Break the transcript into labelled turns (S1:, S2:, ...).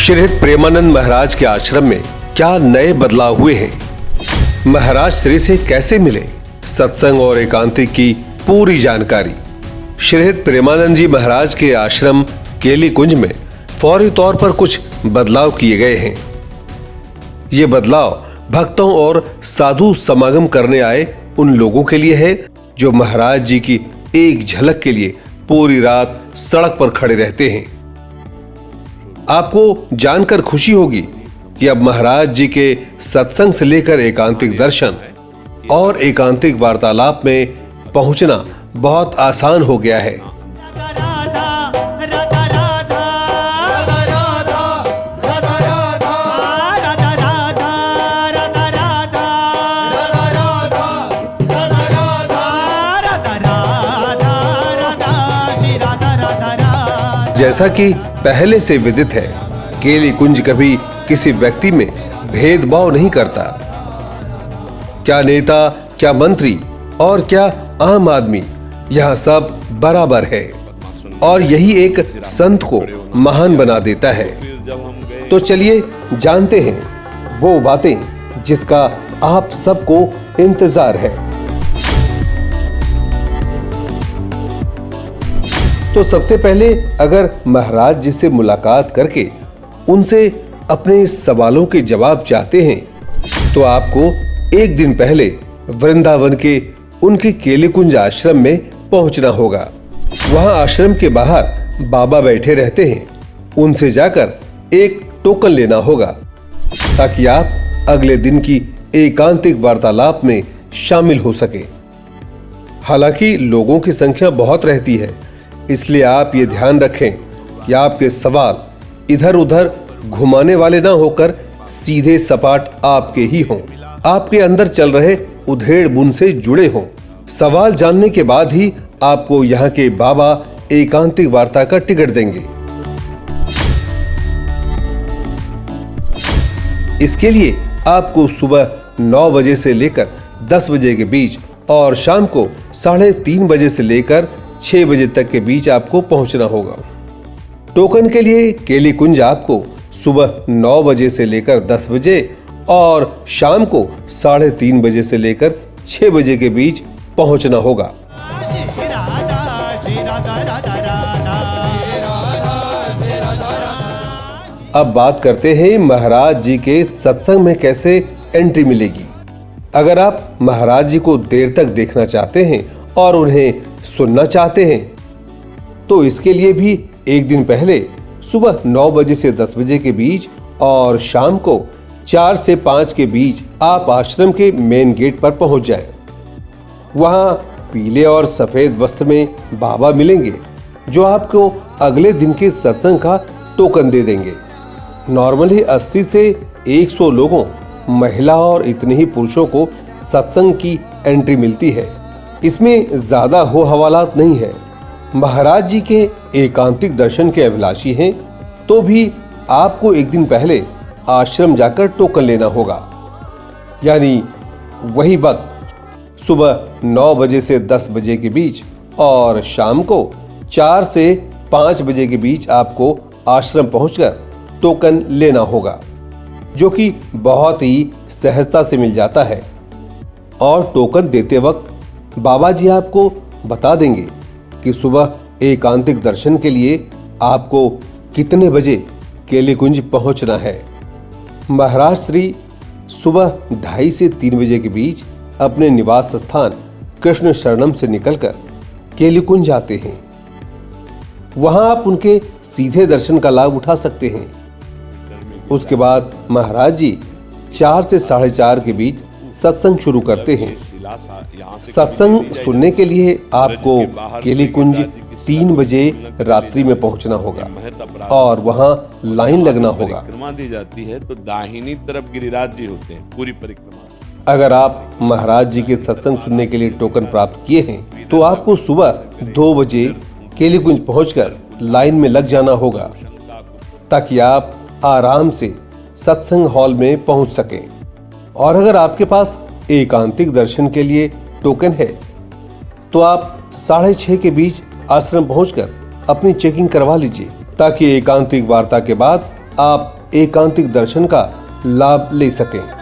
S1: श्रीहरि प्रेमानंद महाराज के आश्रम में क्या नए बदलाव हुए हैं? महाराज श्री से कैसे मिले? सत्संग और एकांतिक की पूरी जानकारी। श्रीहरि प्रेमानंद जी महाराज के आश्रम केली कुंज में फौरी तौर पर कुछ बदलाव किए गए हैं। ये बदलाव भक्तों और साधु समागम करने आए उन लोगों के लिए है जो महाराज जी की एक झलक के लिए पूरी रात सड़क पर खड़े रहते हैं। आपको जानकर खुशी होगी कि अब महाराज जी के सत्संग से लेकर एकांतिक दर्शन और एकांतिक वार्तालाप में पहुंचना बहुत आसान हो गया है। जैसा कि पहले से विदित है, केली कुंज कभी किसी व्यक्ति में भेदभाव नहीं करता। क्या नेता, क्या मंत्री और क्या आम आदमी, यह सब बराबर है और यही एक संत को महान बना देता है। तो चलिए जानते हैं वो बातें जिसका आप सबको इंतजार है। तो सबसे पहले अगर महाराज जी से मुलाकात करके उनसे अपने सवालों के जवाब चाहते हैं तो आपको एक दिन पहले वृंदावन के उनके केली कुंज आश्रम में पहुंचना होगा। वहां आश्रम के बाहर बाबा बैठे रहते हैं। उनसे जाकर एक टोकन लेना होगा ताकि आप अगले दिन की एकांतिक वार्तालाप में शामिल हो सके। हालांकि लोगों की संख्या बहुत रहती है, इसलिए आप ये ध्यान रखें कि आपके सवाल इधर उधर घुमाने वाले ना होकर सीधे सपाट आपके ही हों, आपके अंदर चल रहे उधेड़ बुन से जुड़े हों। सवाल जानने के बाद ही आपको यहाँ के बाबा एकांतिक वार्ता का टिकट देंगे। इसके लिए आपको सुबह 9 बजे से लेकर 10 बजे के बीच और शाम को 3:30 बजे से लेकर 6 बजे तक के बीच आपको पहुंचना होगा। टोकन के लिए केली कुंज आपको सुबह 9 बजे से लेकर 10 बजे और शाम को 3:30 बजे से लेकर 6 बजे के बीच पहुंचना होगा। अब बात करते हैं महाराज जी के सत्संग में कैसे एंट्री मिलेगी। अगर आप महाराज जी को देर तक देखना चाहते हैं और उन्हें सुनना चाहते हैं तो इसके लिए भी एक दिन पहले सुबह 9 बजे से 10 बजे के बीच और शाम को 4 से 5 के बीच आप आश्रम के मेन गेट पर पहुंच जाएं। वहां पीले और सफेद वस्त्र में बाबा मिलेंगे जो आपको अगले दिन के सत्संग का टोकन दे देंगे। नॉर्मली 80 से 100 लोगों, महिला और इतने ही पुरुषों को सत्संग की एंट्री मिलती है। इसमें ज्यादा हो हवालात नहीं है। महाराज जी के एकांतिक दर्शन के अभिलाषी हैं तो भी आपको एक दिन पहले आश्रम जाकर टोकन लेना होगा। यानी वही वक्त सुबह 9 बजे से 10 बजे के बीच और शाम को 4 से 5 बजे के बीच आपको आश्रम पहुंचकर टोकन लेना होगा, जो कि बहुत ही सहजता से मिल जाता है। और टोकन देते वक्त बाबा जी आपको बता देंगे कि सुबह एकांतिक दर्शन के लिए आपको कितने बजे केली कुंज पहुंचना है। महाराज श्री सुबह 2:30 से 3 बजे के बीच अपने निवास स्थान कृष्ण शरणम से निकलकर केली कुंज आते हैं। वहां आप उनके सीधे दर्शन का लाभ उठा सकते हैं। उसके बाद महाराज जी 4 से 4:30 के बीच सत्संग शुरू करते हैं। सत्संग सुनने के लिए आपको केली कुंज 3 बजे रात्रि में पहुंचना होगा और वहां लाइन लगना होगा।
S2: दी जाती है तो दाहिनी तरफ गिरिराज जी होते हैं पूरी परिक्रमा।
S1: अगर आप महाराज जी के सत्संग सुनने के लिए टोकन प्राप्त किए हैं तो आपको सुबह 2 बजे केली कुंज पहुंचकर लाइन में लग जाना होगा ताकि आप आराम से सत्संग हॉल में पहुंच सकें। और अगर आपके पास एकांतिक दर्शन के लिए टोकन है तो आप 6:30 के बीच आश्रम पहुंचकर अपनी चेकिंग करवा लीजिए ताकि एकांतिक वार्ता के बाद आप एकांतिक दर्शन का लाभ ले सकें।